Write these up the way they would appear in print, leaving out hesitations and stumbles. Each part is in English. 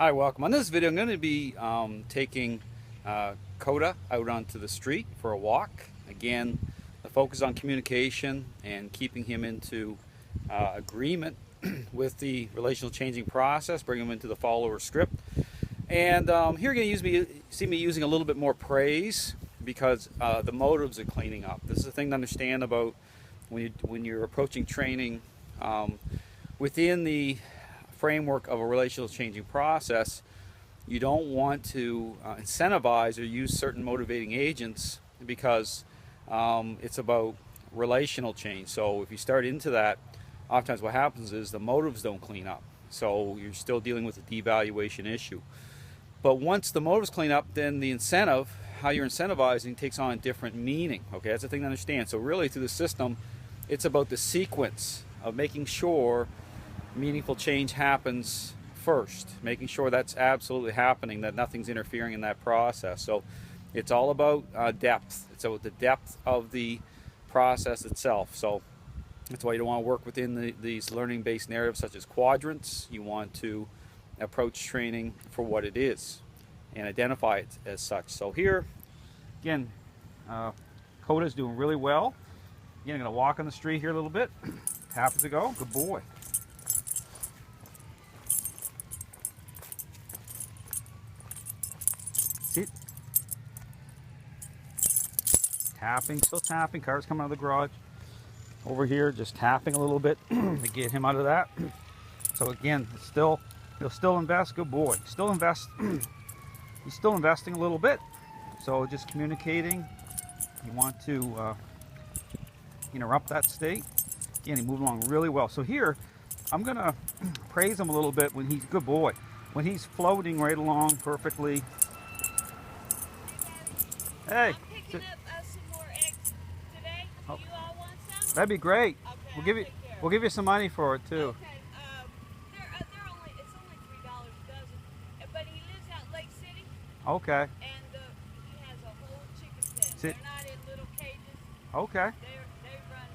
Hi, welcome. On this video, I'm going to be taking Kota out onto the street for a walk. Again, the focus on communication and keeping him into agreement with the relational changing process, bring him into the follower script. And here you're going to see me using a little bit more praise because the motives are cleaning up. This is the thing to understand about when you're approaching training within the framework of a relational changing process. You don't want to incentivize or use certain motivating agents because it's about relational change. So if you start into that, oftentimes what happens is the motives don't clean up. So you're still dealing with a devaluation issue. But once the motives clean up, then the incentive, how you're incentivizing, takes on a different meaning. Okay, that's the thing to understand. So really through the system, it's about the sequence of making sure meaningful change happens first, making sure that's absolutely happening, that nothing's interfering in that process. So it's all about depth. It's about the depth of the process itself. So that's why you don't want to work within these learning-based narratives such as quadrants. You want to approach training for what it is and identify it as such. So here, again, Kota's doing really well. Again, I'm going to walk on the street here a little bit. Happy to go. Good boy. See? Tapping, still tapping. Cars coming out of the garage. Over here, just tapping a little bit to get him out of that. So again, he'll still invest. Good boy. Still invest. He's still investing a little bit. So just communicating. You want to interrupt that state. Again, he moved along really well. So here, I'm gonna praise him a little bit when he's good boy. When he's floating right along perfectly. Hey. I'm picking up some more eggs today. Do you all want some? That'd be great. Okay, We'll give you some money for it too. Okay. It's only $3 a dozen. But he lives out Lake City. Okay. And he has a whole chicken pen. See? They're not in little cages. Okay. They run.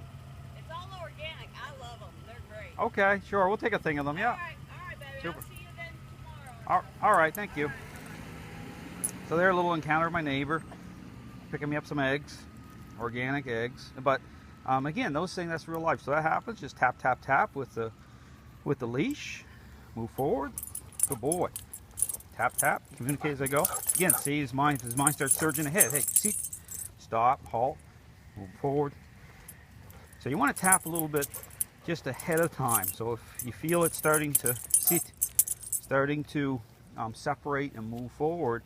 It's all organic. I love them. They're great. Okay, sure. We'll take a thing of them. Yeah. All right, baby. Super. I'll see you then tomorrow. All right. Thank you. So there's a little encounter with my neighbor, picking me up some eggs, organic eggs. But again, those things, that's real life. So that happens. Just tap, tap, tap with the leash. Move forward. Good boy. Tap, tap. Communicate as I go. Again, see his mind starts surging ahead. Hey, see, stop, halt, move forward. So you want to tap a little bit just ahead of time. So if you feel it starting to separate and move forward,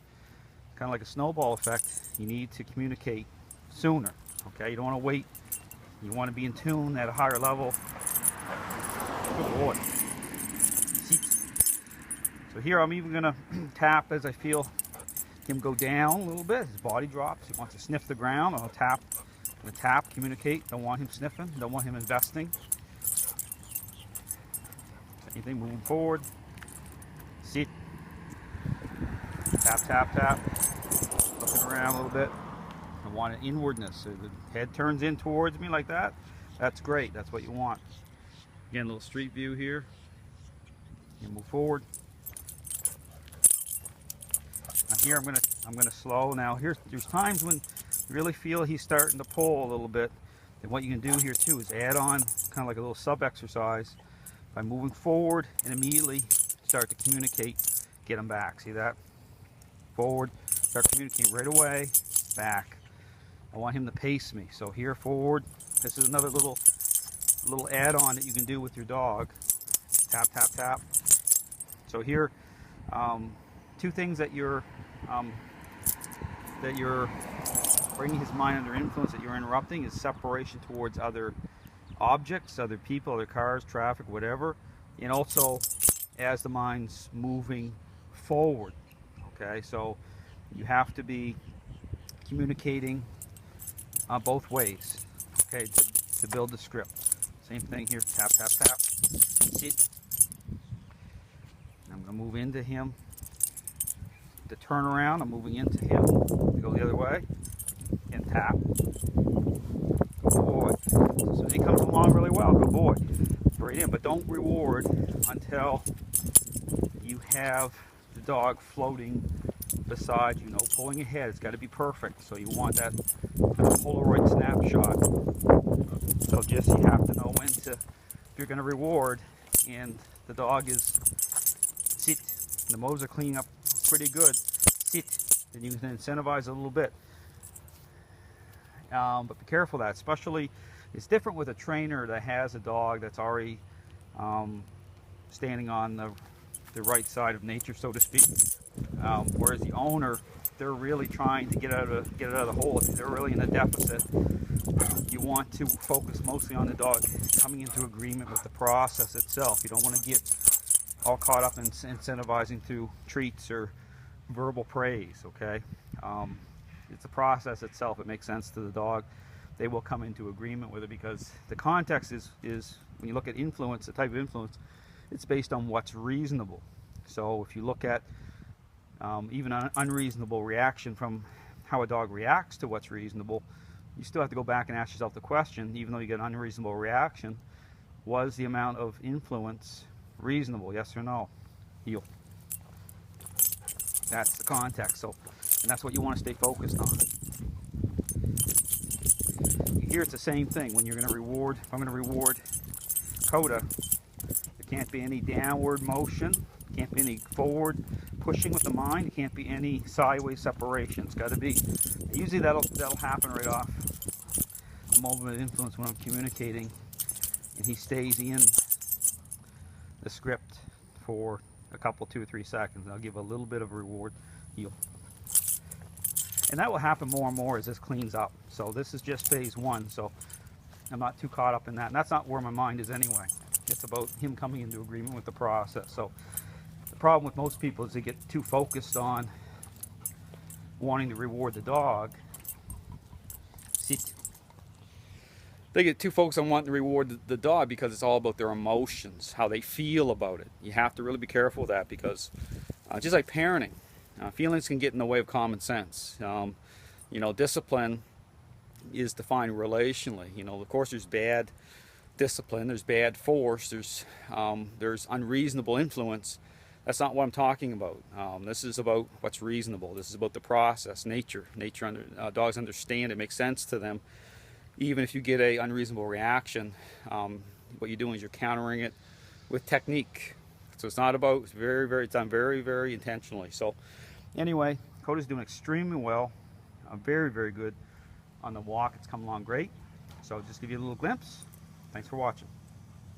kind of like a snowball effect, you need to communicate sooner. Okay, you don't want to wait. You want to be in tune at a higher level. Good boy. So here I'm even going to tap as I feel him go down a little bit. His body drops. He wants to sniff the ground. I'll tap. I'm going to tap, communicate. Don't want him sniffing. Don't want him investing. Anything moving forward. Sit. Tap, tap, tap. Looking around a little bit. I want an inwardness. So the head turns in towards me like that. That's great. That's what you want. Again, a little street view here. You move forward. Now here I'm gonna slow. Now there's times when you really feel he's starting to pull a little bit. And what you can do here too is add on kind of like a little sub exercise by moving forward and immediately start to communicate. Get him back. See that? Forward. Start communicating right away. Back. I want him to pace me. So here, forward. This is another little add-on that you can do with your dog. Tap, tap, tap. So here, two things that you're bringing his mind under influence, that you're interrupting, is separation towards other objects, other people, other cars, traffic, whatever, and also as the mind's moving forward. Okay, so you have to be communicating both ways. Okay, to build the script. Same thing here. Tap, tap, tap. Sit. I'm going to move into him. To turn around, I'm moving into him. To go the other way. And tap. Good boy. So he comes along really well. Good boy. Right in, but don't reward until you have the dog floating beside you, pulling ahead. It's got to be perfect. So you want that kind of Polaroid snapshot. So just you have to know when to, if you're going to reward, and the dog is sit. The mows are cleaning up pretty good. Sit. Then you can incentivize a little bit. But be careful of that, especially it's different with a trainer that has a dog that's already standing on the right side of nature, so to speak. Whereas the owner, they're really trying to get it out of the hole. If they're really in a deficit, you want to focus mostly on the dog coming into agreement with the process itself. You don't want to get all caught up in incentivizing through treats or verbal praise, okay? It's the process itself. It makes sense to the dog. They will come into agreement with it, because the context is when you look at influence, the type of influence, it's based on what's reasonable. So if you look at even an unreasonable reaction from how a dog reacts to what's reasonable, you still have to go back and ask yourself the question, even though you get an unreasonable reaction, was the amount of influence reasonable, yes or no? Heel. That's the context. So, and that's what you want to stay focused on. Here it's the same thing. When you're going to reward, if I'm going to reward Kota, there can't be any downward motion, can't be any forward pushing with the mind, it can't be any sideways separation. It's got to be, usually that'll happen right off the moment of influence when I'm communicating, and he stays in the script for a couple, 2 or 3 seconds. I'll give a little bit of a reward, heel. And that will happen more and more as this cleans up. So this is just phase 1, so I'm not too caught up in that. And that's not where my mind is anyway. It's about him coming into agreement with the process. So the problem with most people is they get too focused on wanting to reward the dog. Sit. They get too focused on wanting to reward the dog because it's all about their emotions, how they feel about it. You have to really be careful with that, because just like parenting, feelings can get in the way of common sense. Discipline is defined relationally. Of course, there's bad discipline, there's bad force, there's unreasonable influence. That's not what I'm talking about. This is about what's reasonable. This is about the process, nature. Dogs understand it, makes sense to them. Even if you get a unreasonable reaction, what you're doing is you're countering it with technique. So it's not about, it's done very, very intentionally. So anyway, Kota's doing extremely well. Very, very good on the walk. It's come along great. So just give you a little glimpse. Thanks for watching.